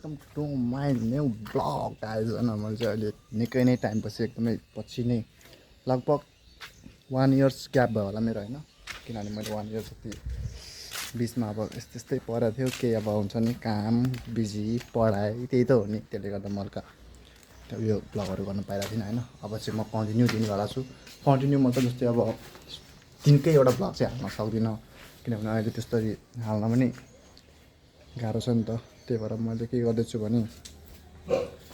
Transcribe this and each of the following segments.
Welcome to my new blog guys होइन मैले चाहिँ अहिले निकै नै टाइमपछि एकदमै पछि नै लगभग 1 इयर्स ग्याप भयो होला मेरो होइन किनभने मैले 1 इयर जति बिचमा अब यस्तै परेको थियो केही अब हुन्छ नि काम बिजी पढाइ त्यही त हो नि त्यसले गर्दा मैले यो ब्लगहरू गर्न पाइरहेको थिइनँ होइन अब चाहिँ म कन्टिन्यू दिनेवाला छु कन्टिन्यू मतलब जस्तै अब दिनकै एउटा ब्लग चाहिँ हाल्न सक्दिनँ किनभने अहिले त्यस्तरी हाल्न पनि गाह्रो छ नि त त्यही भएर मैले के गर्दैछु भने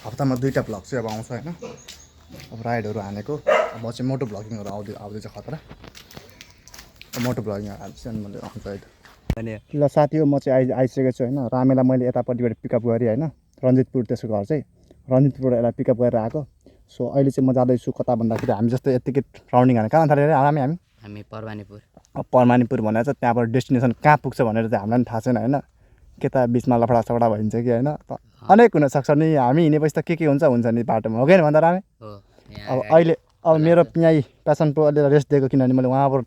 हप्तामा 2टा ब्लग चाहिँ अब आउँछ होइन अब राइडहरू हानेको अब चाहिँ मोटो ब्लगिङहरू आउँदैछ खतरा मोटो ब्लगिङ हाल्छु अनि मैले आउँछ अहिले ल साथी हो म चाहिँ आइसकेको छु होइन रामेलाई मैले यतापट्टिबाट पिकअप गरेँ होइन रञ्जितपुर त्यसको घर चाहिँ रञ्जितपुरबाट यसलाई पिकअप गरेर आएको सो अहिले चाहिँ म जाँदैछु कता भन्दाखेरि हामी जस्तो यत्तिकै राउन्डिङ हाने कहाँ थालेर हामी परमानीपुर भनेर चाहिँ त्यहाँबाट डेस्टिनेसन कहाँ पुग्छ भनेर चाहिँ हामीलाई पनि थाहा छैन होइन के त बिचमा लफडा सफडा भइन्छ कि होइन अनेक हुनसक्छ नि हामी हिँडेपछि त के हुन्छ नि बाटोमा हो कि भन्दा रामे अब अहिले अब मेरो यहीँ प्यासन प्रो अलि रेस्ट दिएको किनभने मैले उहाँबाट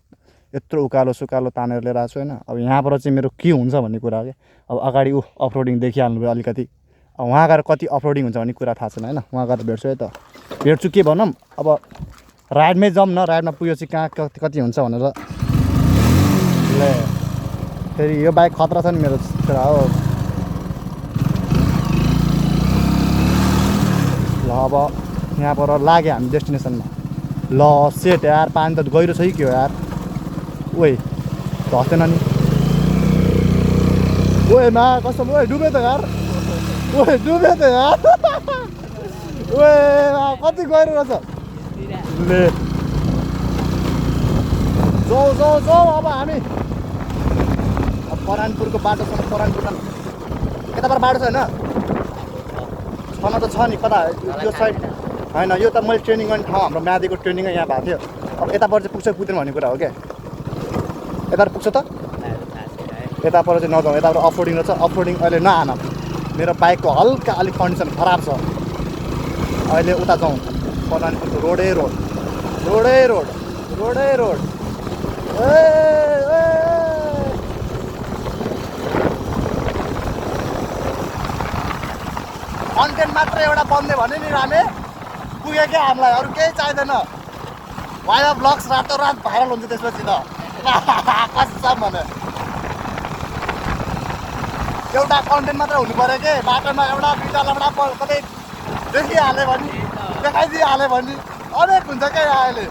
यत्रो उकालो सुकालो तानेर लिएर आएको छु होइन अब यहाँबाट चाहिँ मेरो के हुन्छ भन्ने कुरा हो कि अब अगाडि अफरोडिङ देखिहाल्नुभयो अलिकति अब वहाँ गएर कति अफरोडिङ हुन्छ भन्ने कुरा थाहा छैन होइन वहाँ गएर भेट्छु है त भेट्छु के भनौँ अब राइडमै जाउँ न राइडमा पुगेपछि कहाँ कति हुन्छ भनेर ल फेरि यो बाइक खतरा छ नि मेरो कुरा हो ल अब यहाँबाट लाग्यो हामी डेस्टिनेसनमा ल सेट यार पानी त गहिरो छ कि के हो यार ओए धस्दैन नि ओए मा कसम ओए डुब्यो त यार ओए डुब्यो त यार ओए कति गहिरो रहेछ ले जाऊ अब हामी परानपुरको बाटोसम्म परानपुर यताबाट बाटो छ होइन छन त छ नि कता यो साइड होइन यो त मैले ट्रेनिङ गर्ने ठाउँ हाम्रो म्यादीको ट्रेनिङै यहाँ भएको थियो अब यताबाट चाहिँ पुग्छ पुग्दैन भन्ने कुरा हो क्या यताबाट पुग्छ त यताबाट चाहिँ नजाउँ यताबाट अफरोडिङ रहेछ अफरोडिङ अहिले नआन मेरो बाइकको हल्का अलिक कन्डिसन खराब छ अहिले उता जाउँ परानपुरको रोडै रोड कन्टेन्ट मात्र एउटा बन्ने भने नि रामे पुग्यो क्या हामीलाई अरू केही चाहिँदैन वाइवा ब्लग्स रातोरात भाइरल हुन्छ त्यसपछि त कसम भने एउटा कन्टेन्ट मात्र हुनु पऱ्यो कि बाटोमा एउटा दुईवटा लफडा कतै देखाइदिइहाल्यो भने अनेक हुन्छ क्या अहिले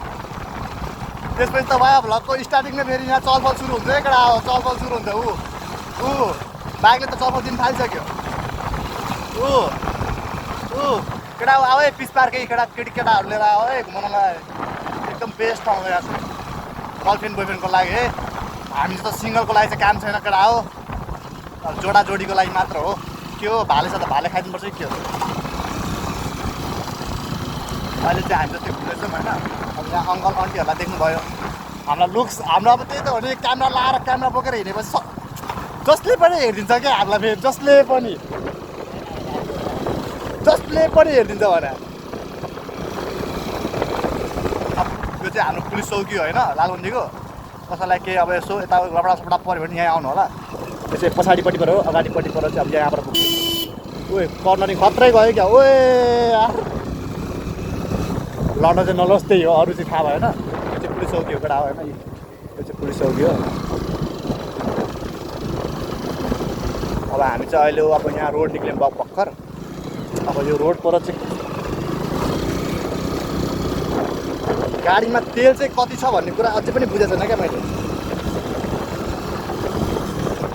त्यसपछि त वाइवा ब्लगको स्टार्टिङ नै फेरि यहाँ चलफल सुरु हुन्छ केटा चलफल सुरु हुन्छ ऊ बाइकले त चलफल दिन थालिसक्यो केटा आऊ है पिस पार्कै केटाहरू लिएर आऊ है घुमाउनलाई एकदम बेस्ट ठाउँ गएको छ गर्लफ्रेन्ड बोयफ्रेन्डको लागि है हामी त सिङ्गलको लागि चाहिँ काम छैन केटा हो जोडा जोडीको लागि मात्र हो के हो भाले छ त भाले खाइदिनुपर्छ कि के हो अहिले चाहिँ हामी जस्तै घुम्दैछौँ होइन अब यहाँ अङ्कल आन्टीहरूलाई देख्नुभयो हामीलाई लुक्स हाम्रो अब त्यही त हो नि क्यामेरा लाएर क्यामेरा बोकेर हिँडेपछि जसले पनि हेरिदिन्छ क्या हामीलाई फेरि जसले पनि हेरिदिन्छ भने यो चाहिँ हाम्रो पुलिस चौकी होइन लालबन्दीको कसैलाई केही अब यसो यता लफडा सफडा पऱ्यो भने यहाँ आउनु होला यो चाहिँ पछाडिपट्टिबाट हो अगाडिपट्टिबाट चाहिँ अब यहाँबाट पुग्छ ओए कर्नरिङ खत्रै गयो क्या ओए लड्न चाहिँ नलोस् त्यही हो अरू चाहिँ थाहा भएन यो चाहिँ पुलिस चौकी हो केटा हो होइन यो चाहिँ पुलिस चौकी हो अब हामी चाहिँ अहिले अब यहाँ रोड निक्ल्यौँ भर्खर अब यो रोड पर चाहिँ गाडीमा तेल चाहिँ कति छ भन्ने कुरा अझै पनि बुझेको छैन क्या मैले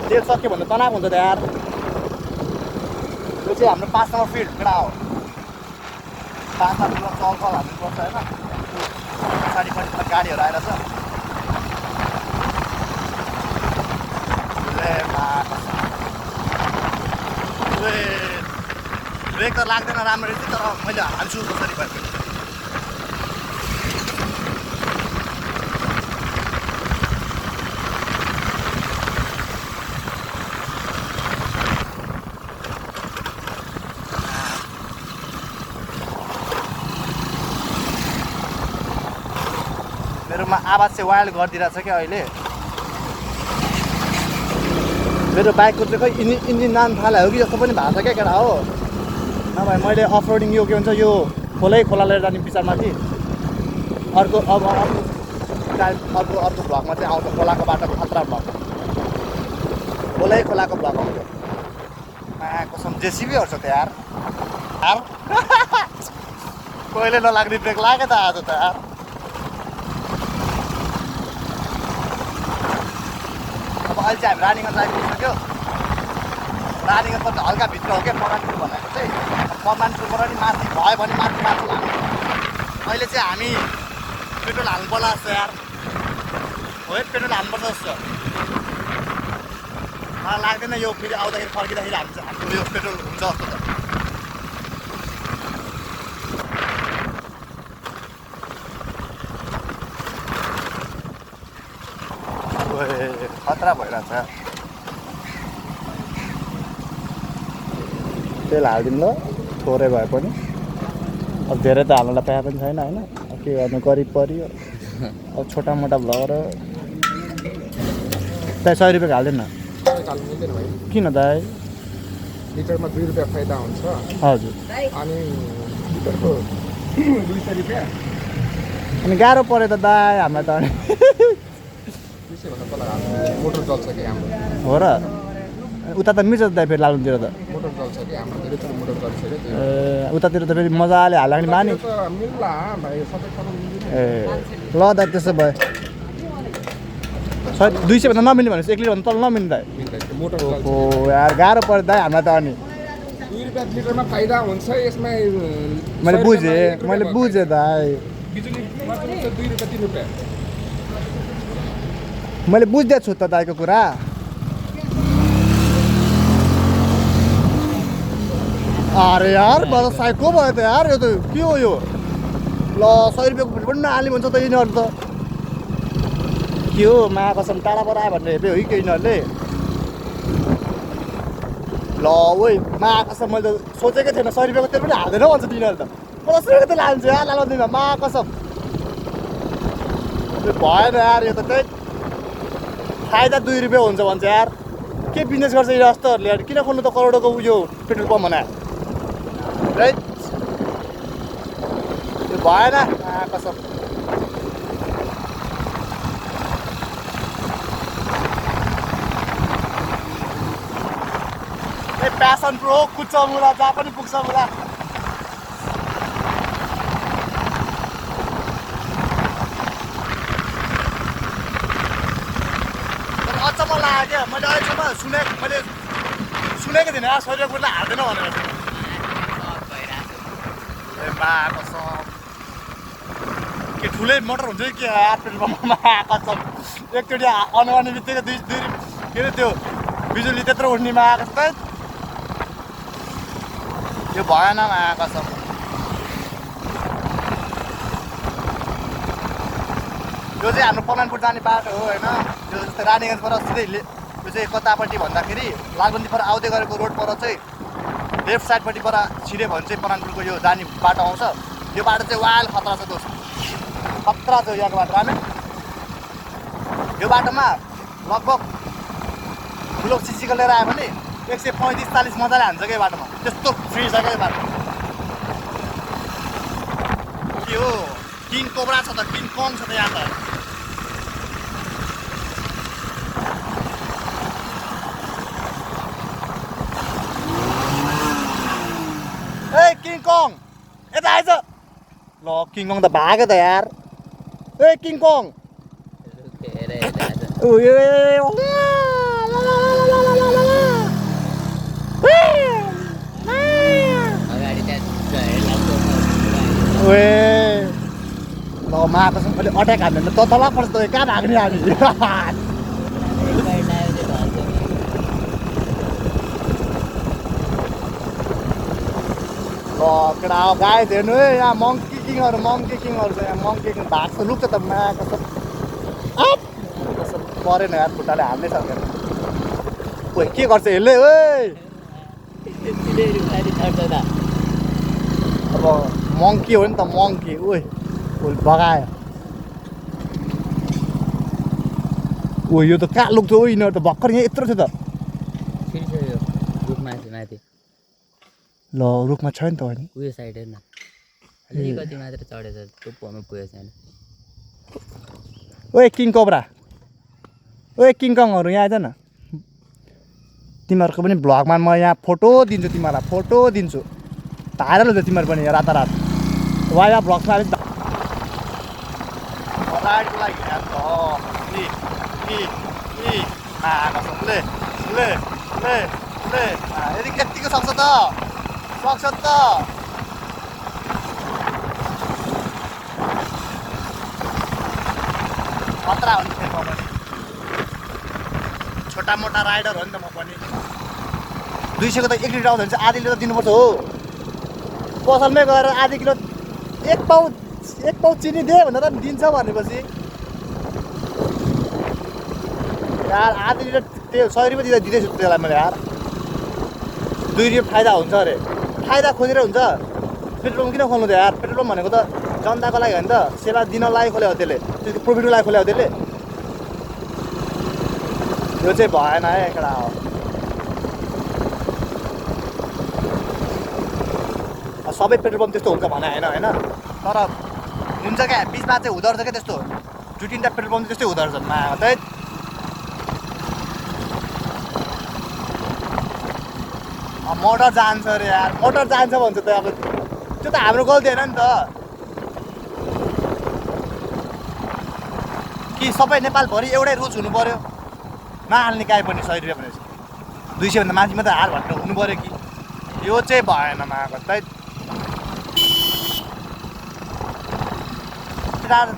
तेल सक्यो भने तनाव हुन्छ त यार यो चाहिँ हाम्रो 5 नम्बर फिल्ड केटा हो 5 नम्बरमा चलफल हाल्नुपर्छ होइन पछाडिपट्टि गाडीहरू आएर छ ब्रेक त लाग्दैन राम्ररी चाहिँ तर मैले हाल्छु कसरी भए पनि मेरोमा आवाज चाहिँ वाइल्ड गरिदिरहेको छ क्या अहिले मेरो बाइकको चाहिँ खै इन्जिन नाम थाहा हो कि जस्तो पनि भएको छ क्या केटा हो। नभए मैले अफ रोडिङ यो के भन्छ यो खोला लिएर जाने विचारमा थिएँ। अर्को भ्लगमा चाहिँ आउँछ खोलाको बाटोको खतरा भ्लग, खोलाको भ्लग आउँछ। कसम जेसिबीहरू छ त यार कहिले नलाग्ने ब्रेक लाग्यो त आज त यार। अब अहिले चाहिँ हामी रानीगञ्ज आइपुगिसक्यो। रानीगञ्जबाट हल्का भित्र हो क्या परमानपुर भनेको चाहिँ। परमानपुरबाट नि माथि भयो भने माथि लानु। अहिले चाहिँ हामी पेट्रोल हाल्नु पर्ला जस्तो यार हो, पेट्रोल हाल्नुपर्छ जस्तो मलाई लाग्दैन। यो फेरि आउँदाखेरि फर्किँदाखेरि हाम्रो यो पेट्रोल हुन्छ जस्तो त। खतरा भइरहेछ। तेल हालिदिउँ ल थोरै भए पनि। अब धेरै त हाल्नुलाई पाए पनि छैन होइन, अब के गर्नु गरिब परियो। अब छोटा मोटा भ्लगर त्यहाँ 100 रुपियाँको हालिदिनु न। किन दाइ? लिटरमा 2 रुपियाँ फाइदा हुन्छ। हजुर अनि लिटरको 200 रुपियाँ। अनि गाह्रो पऱ्यो त दाइ हामीलाई त। अनि त्यसैभन्दा तल मोटर चल्छ कि हाम्रो। हो र उता त मिल्छ त दाइ फेरि लालुङतिर त। मोटर चल्छ कि हाम्रो धेरै मोटर चल्छ कि उतातिर त फेरि मजाले हाल्ने बानी मिल्ला भाइ सबै ठाउँ मिल्दैन। ए ल दाइ त्यसो भए 200 भन्दा नमिल्ने भनेपछि 1 लिटरभन्दा तल नमिल्ने दाइ। मोटर ओ यार गाह्रो पऱ्यो दाइ हामीलाई त। अनि 2 रुपियाँ लिटरमा फाइदा हुन्छ यसमा। मैले बुझेँ दाइ। बिजुलीमा चाहिँ 2 रुपियाँ 3 रुपियाँ। मैले बुझ्दैछु त दाइको कुरा। अरे यार बस साइको भयो त यार। यो त के हो यो? ल 100 रुपियाँको फेरि पनि नहाल्ने भन्छ त यिनीहरू त। के हो मा कसम टाढाबाट आयो भनेर हेपे हो कि के यिनीहरूले? ल ओइ मा कसम मैले त सोचेकै थिएन 100 रुपियाँको तेल पनि हाल्दैन भन्छ तिनीहरू त। 50 रुपियाँको तेल हाल्छ यार लालाउँदिनमा मा कसम। भएन यार यो त त्यही फाइदा 2 रुपियाँ हुन्छ भन्छ यार। के बिजनेस गर्छ यो जस्तोहरूले यार? किन खोल्नु त करोडको उयो पेट्रोल पम्प बनायो है? यो भएन कसम। ए प्यासन प्रो कुद्छ मुला जहाँ पनि पुग्छ मुला। अचम्म लाग्यो क्या। मैले अहिलेसम्म सुनेको थिइनँ यार 100 रुपियाँको बोतल हाल्दैन भनेर। ए मा कसम के ठुलै मोटर हुन्छ कि यार पेट्रोल पम्पमा कसम। एकचोटि अन गर्ने बित्तिकै दुई के अरे त्यो बिजुली त्यत्रो उठ्ने मा कस्तो यो भएन मा कसम। यो चाहिँ हाम्रो परमानपुर जाने बाटो हो होइन। यो जस्तै रानीगञ्जबाट सिधै यो चाहिँ कतापट्टि भन्दाखेरि लालबन्दीबाट आउँदै गरेको रोडबाट चाहिँ लेफ्ट साइडपट्टिबाट छिर्यो भने चाहिँ परमानपुरको यो जाने बाटो आउँछ। यो बाटो चाहिँ वाल खतरा छ दोस्त, खतरा छ यहाँको बाटो। हामी यो बाटोमा लगभग ठुलो सिसीको लिएर आयो भने 135-40 मजाले हान्छ क्या यो बाटोमा। त्यस्तो फ्री छ क्या यो बाटो। के हो किङ कोब्रा छ त, किङ कङ छ त यहाँ त। ए किङ कङ यता आएछ ल। किङ कङ त भाग्यो त यार। ए किङ कङ ल माको अहिले अट्याक हाल्ने त तला पर्छ त कहाँ भाग्ने हामी। ल केटा गाइस हेर्नु है यहाँ मङ्की किङहरू छ यहाँ। मङ्की किङ भाग्छ लुक्छ त माको सब परेन यार खुट्टाले हाल्नै सक्दैन। ओइ के गर्छ यसले ओइ? अब मङ्की हो नि त मङ्की। ओइ बगायो। ओ यो त कहाँ लुक्छ ओ यिनीहरू त भर्खर यहाँ यत्रो थियो त। ल रुखमा छ नि त होइन उयो साइड हेर्न अलिकति मात्र चढेछ टुप्पोमा पुगेको छैन ओए किङ कोब्रा ओए किङ कङहरू यहाँ आइज न तिमीहरूको पनि भ्लगमा म यहाँ फोटो दिन्छु तिमीहरूलाई फोटो दिन्छु भाइरल हुन्छ तिमीहरू पनि रातारात वाइवा भ्लग्समा अलिक राइडको लागि यतिको सक्छ त खतरा हो नि म पनि छोटा मोटा राइडर हो नि त म पनि 200 को त 1 लिटर आउँछ भने चाहिँ आधी लिटर दिनुपर्छ हो पसलमै गएर आधी किलो 1 पाउ चिनी दे भनेर दिन्छ भनेपछि यार आधी लिटर त्यो 100 रुपियाँ दिँदैछु त्यसलाई मैले यार 2 रुपियाँ फाइदा हुन्छ अरे फाइदा खोजेर हुन्छ पेट्रोल पम्प किन खोल्नु त यार पेट्रोल पम्प भनेको त जनताको लागि हो नि त सेवा दिन लागि खोले हो त्यसले त्यो प्रफिटको लागि खोले हो त्यसले यो चाहिँ भएन है एकडा हो सबै पेट्रोल पम्प त्यस्तो हुन्छ भने होइन तर हुन्छ क्या बिचमा चाहिँ हुँदो रहेछ क्या त्यस्तो 2-3टा पेट्रोल पम्प त्यस्तै हुँदो रहेछ मा चाहिँ मोटर जान्छ अरे यार मोटर जान्छ भन्छ त अब त्यो त हाम्रो गल्ती होइन नि त कि सबै नेपालभरि एउटै रुल्स हुनु पर्यो नहाल्ने काहीँ पनि 100 रुपियाँ भनेपछि 200 भन्दा माथि मात्रै हार भनेर हुनु पर्यो कि यो चाहिँ भएन माको त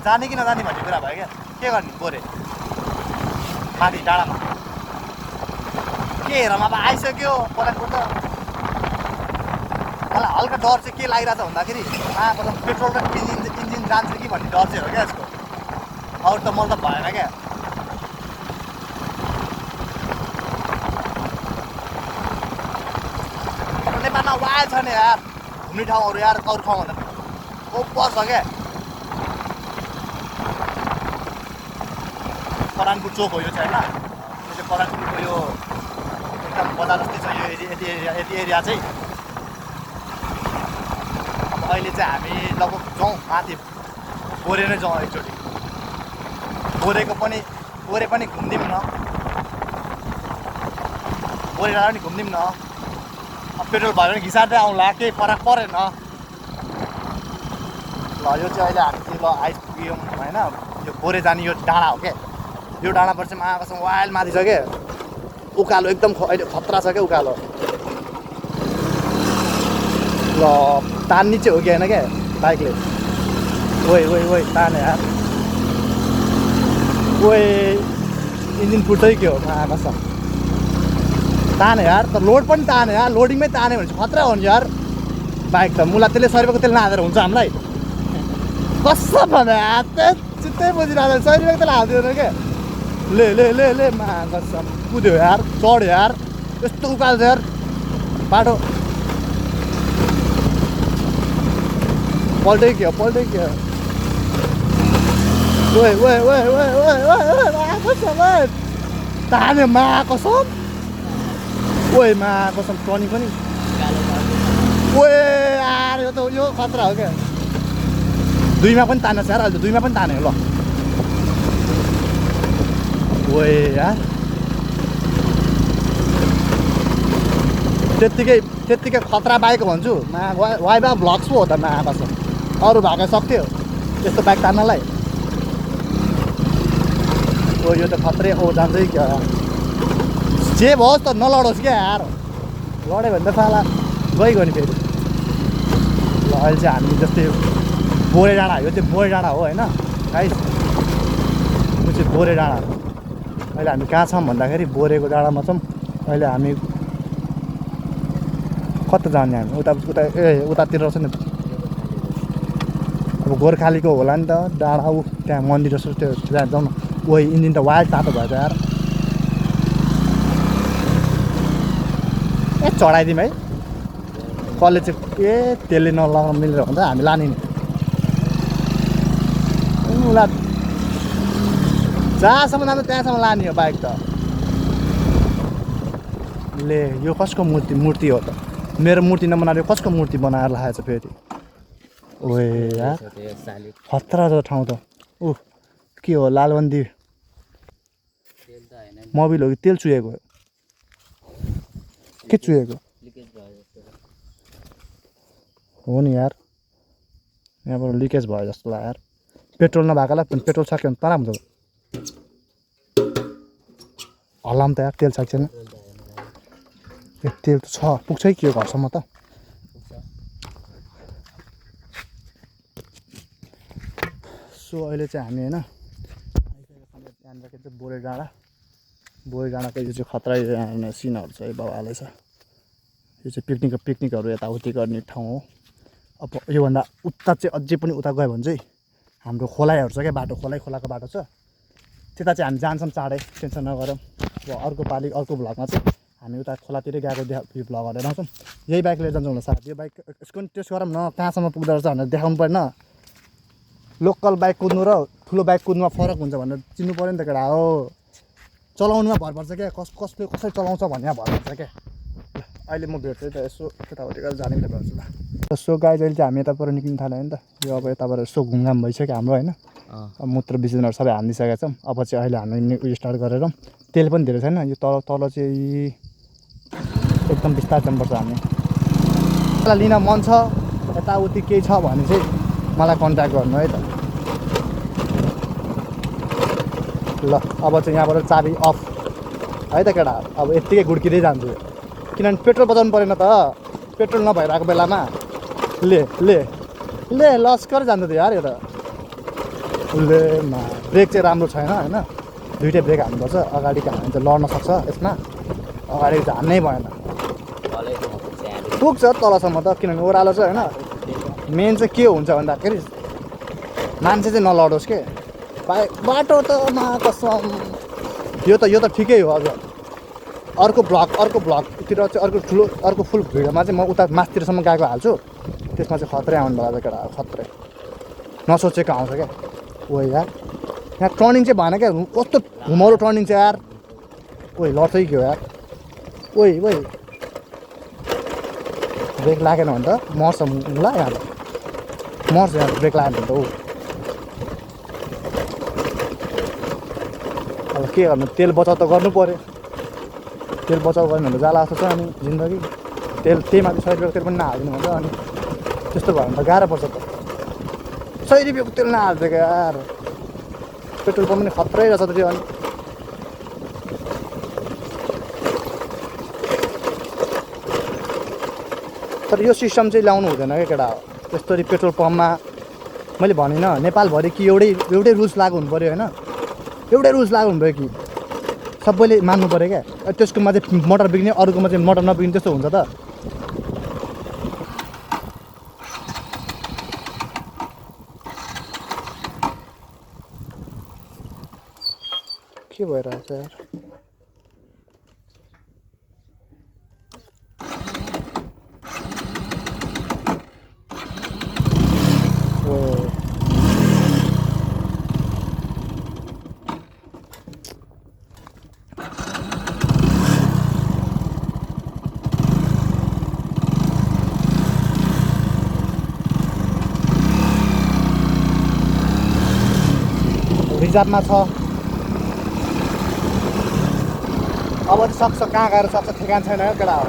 जाने कि नजाने भन्ने कुरा भयो क्या के गर्ने बोरे माथि डाँडामा के हेरौँ अब आइसक्यो पलाटपुर त मलाई हल्का डर चाहिँ के लागिरहेछ भन्दाखेरि पेट्रोल र इन्जिन जान्छ कि भन्ने डर चाहिँ हो क्या यसको अरू त मलाई त भएन क्या नेपालमा वाइल्ड छ नि यार घुम्ने ठाउँहरू यार अरू ठाउँभन्दा ओपर छ क्या परानपुर चोक हो यो चाहिँ होइन यो चाहिँ परानपुरको यो एकदम बजार जस्तै छ यो यति एरिया चाहिँ अब अहिले चाहिँ हामी लगभग जाउँ माथि बोरे नै जाउँ एकचोटि बोरे पनि घुम्दिउँ न बोरे डाँडा पनि घुम्दिउँ न अब पेट्रोल भयो भने घिसार्दै आउँला केही फरक परेन ल यो चाहिँ अहिले हामी ल आइपुग्यौँ होइन यो बोरे जाने यो डाँडा हो क्या यो डाँडाबाट चाहिँ महाकसम वाइल्ड माथि छ क्या उकालो एकदम अहिले खतरा छ क्या उकालो ल तान्ने चाहिँ हो कि होइन क्या बाइकले ओइ ताने यार ओइ इन्जिन फुट्दै के हो महाकसम ताने यार तर लोड पनि ताने यार लोडिङमै ताने भने चाहिँ खतरा हो नि यार बाइक त मुला त्यसले 100 रुपियाँको तेल नहालेर हुन्छ हामीलाई कसो भने यार चित्तै बुझिरहेको 100 रुपियाँको तेल हालिदिँदैन क्या ले कसम कुद्यो यार चढ्यो यार यस्तो उकालो छ यार बाटो पल्टै के हो ओइ ताने मा कसम ओइ मा कसम टर्निङ पनि ओए यार यो खतरा हो क्या दुईमा पनि तानेछ यार अहिले दुईमा पनि ताने ल ओए यार त्यत्तिकै खतरा बाइक भन्छु वाइबा भ्लग्स पो हो त मा कसम अरू भागा सक्थ्यो त्यस्तो बाइक तान्नलाई ओ यो त खत्रै ओ जान्छै क्या जे भोस् त नलडोस् क्या यार लड्यो भने त साला गयो नि फेरि ल अहिले चाहिँ हामी जस्तै बोरे डाँडा यो चाहिँ बोरे डाँडा हो होइन गाइस यो चाहिँ बोरे डाँडा अहिले हामी कहाँ छौँ भन्दाखेरि बोरेको डाँडामा छौँ अहिले हामी कता जाने हामी उतातिर छ नि अब गोर्खालीको होला नि त डाँडा ऊ त्यहाँ मन्दिर जस्तो त्यो त्यहाँ जाउँ न ओइ इन्जिन त वाइल्ड तातो भयो त यार चढाइदिउँ है कसले चाहिँ त्यसले नलाउन मिलेर हुन्छ हामी लाने नि उसलाई जहाँसम्म जान्छ त्यहाँसम्म लाने हो बाइक त ले यो कसको मूर्ति हो त मेरो मूर्ति नबनाएर कसको मूर्ति बनाएर राखेको छ फेरि ओए यार त्यो साली खतरा छ ठाउँ त ऊ के हो लालबन्दी तेल त हैन मोबिल हो कि तेल चुहेको के चुहेको लिकेज भयो जस्तो हो नि यार यहाँबाट लिकेज भयो जस्तो लाग्यो यार पेट्रोल नभएकोलाई पेट्रोल सक्यो भने तर हुन्छ हल्लाम त यार तेल छ कि छैन ए तेल त छ पुग्छ कि के घरसम्म त सो अहिले चाहिँ हामी होइन यहाँनिर के भन्छ बोरे डाँडाको यो चाहिँ खतरा यहाँ सिनहरू छ है बाबाले छ यो चाहिँ पिकनिकहरू यताउति गर्ने ठाउँ हो अब योभन्दा उता चाहिँ अझै पनि उता गयो भने चाहिँ हाम्रो खोलाइहरू छ क्या बाटो खोलाको बाटो छ त्यता चाहिँ हामी जान्छौँ चाँडै टेन्सन नगरौँ अब अर्को पालि अर्को भ्लगमा चाहिँ हामी उता खोलातिरै गएको भ्लगहरू आउँछौँ यही बाइक लिएर जान्छौँ होला सायद यो बाइक यसको पनि टेस्ट गरौँ न कहाँसम्म पुग्दो रहेछ भनेर देखाउनु परेन लोकल बाइक कुद्नु र ठुलो बाइक कुद्नुमा फरक हुन्छ भनेर चिन्नु पऱ्यो नि त केटा हो चलाउनुमा भर पर्छ क्या कसले कसरी चलाउँछ भन्ने भर पर्छ क्या अहिले म भेट्छु त यसो यताउति गरेर जाने बेला भेट्छु ल सो गाइज अहिले चाहिँ हामी यताबाट निक्लिनु थाल्यो नि त यो अब यताबाट यसो घुमघाम भइसक्यो हाम्रो होइन अब मूत्र विसर्जनहरू सबै हालिदिइसकेका छौँ अब चाहिँ अहिले हामी उयो स्टार्ट गरेर तेल पनि धेरै छैन यो तल चाहिँ एकदम बिस्तारै जानुपर्छ हामी मलाई लिन मन छ यताउति केही छ भने चाहिँ मलाई कन्ट्याक्ट गर्नु है त ल अब चाहिँ यहाँबाट चाबी अफ है त केटा अब यत्तिकै गुड्किँदै जान्छु किनभने पेट्रोल बचाउनु परेन त पेट्रोल नभइरहेको बेलामा ले लस्कर जान्छ त यार यो त उसले ब्रेक चाहिँ राम्रो छैन होइन दुइटै ब्रेक हान्नुपर्छ अगाडिको हाल्यो भने चाहिँ लड्न सक्छ यसमा अगाडिको चाहिँ हान्नै भएन पुग्छ तलसम्म त किनभने ओह्रालो छ होइन मेन चाहिँ के हुन्छ भन्दाखेरि मान्छे चाहिँ नलडोस् के बाटो त कसम यो त ठिकै हो अझ अर्को ब्लकतिर चाहिँ अर्को फुल भिडियोमा चाहिँ म उता माथितिरसम्म गएको हाल्छु त्यसमा चाहिँ खत्रै आउनु भएको केटा खत्रै नसोचेको आउँछ क्या ओ यार यहाँ टर्निङ चाहिँ भएन क्या कस्तो घुमाउरो टर्निङ चाहिँ यार ओइ लड्छ कि के हो यार ओइ ब्रेक लागेन भने त मर्छ ल यहाँ मर्छ यहाँ ब्रेक लागेन भने त ऊ अब के गर्नु तेल बचाउ त गर्नु पऱ्यो तेल बचाउ गर्नु भने जाला जस्तो छ अनि जिन्दगी त्यही माथि 100 रुपियाँको तेल पनि नहालिदिनु भन्छ अनि त्यस्तो भयो भने त गाह्रो पर्छ त 100 रुपियाँको तेल नहालिदिएको यार पेट्रोल पम्प पनि खत्रै रहेछ त त्यो अनि तर यो सिस्टम चाहिँ ल्याउनु हुँदैन क्या केटा यस्तरी पेट्रोल पम्पमा मैले भनिनँ नेपालभरि कि एउटै रुल्स लागु हुनु पऱ्यो होइन एउटै रुल्स लागु हुनु पऱ्यो कि सबैले मान्नु पऱ्यो क्या त्यसकोमा चाहिँ मोटर बिग्ने अरूकोमा चाहिँ मोटर नबिग्ने त्यस्तो हुन्छ त के भइरहेछ यार रिजर्भमा छ अब चाहिँ सक्छ कहाँ गएर सक्छ ठेगान छैन हो केटा हो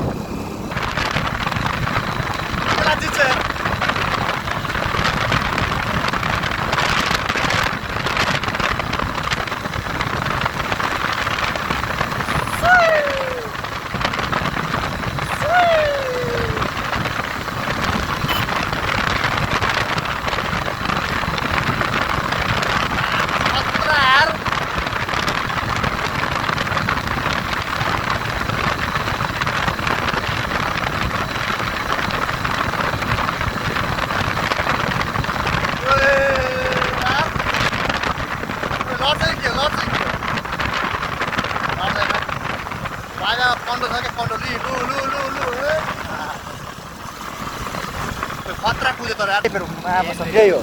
खतरा कुद्यो तर महाकसम यही हो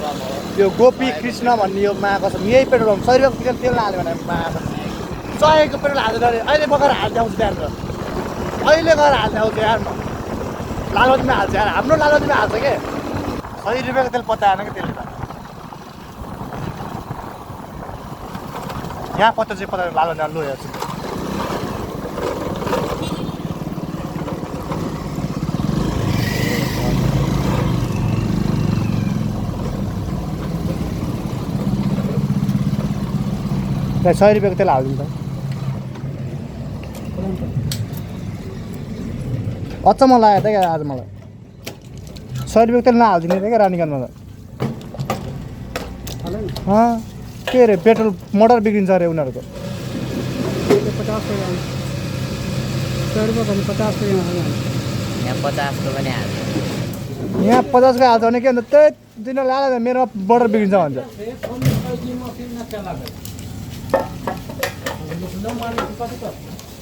यो गोपी कृष्ण भन्ने यो महाकसम यही पेट्रोल पम्प 100 रुपियाँको तेल नहाल्यो भने महाकसम 100 को पेट्रोल हाल्दै अहिले बगेर हाल्दै आउँछु त्यहाँनिर अहिले गएर हाल्दै आउँछु यार म ल लालबत्तीमा हाल्छ यार हाम्रो लालबत्तीमा हाल्छ के 100 रुपियाँको तेल पत्ता आएन कि त्यसले त यहाँ पत्ता चाहिँ पत्ता लालबत्तीमा लु हेर्छु ल 100 रुपियाँको तेल हालिदिउँ त अचम्म लाग्यो त क्या आज मलाई 100 रुपियाँको तेल नहालिदिने रे क्या रानीगञ्जमा त के अरे पेट्रोल मोटर बिग्रिन्छ अरे उनीहरूको 50 को पनि हाल्छ यहाँ 50 को हाल्छ भने के अन्त त्यही तिनीहरूले हाल्दा मेरो मोटर बिग्रिन्छ भन्छ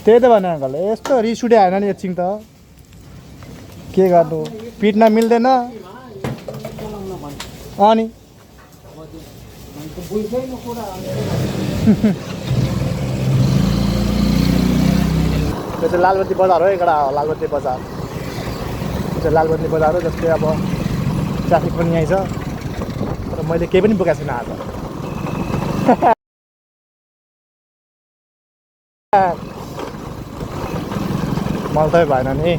त्यही त भने अङ्कल यस्तो रिस उठ्यो होइन नि एकछिन त के गर्नु पिट्न मिल्दैन अनि त्यो चाहिँ लालबत्ती बजार हो एउटा लालबत्ती बजार त्यो चाहिँ लालबत्ती बजार हो जस्तै अब ट्राफिक पनि यहीँ छ तर मैले केही पनि बोकाएको छैन आज मलाई त भएन नि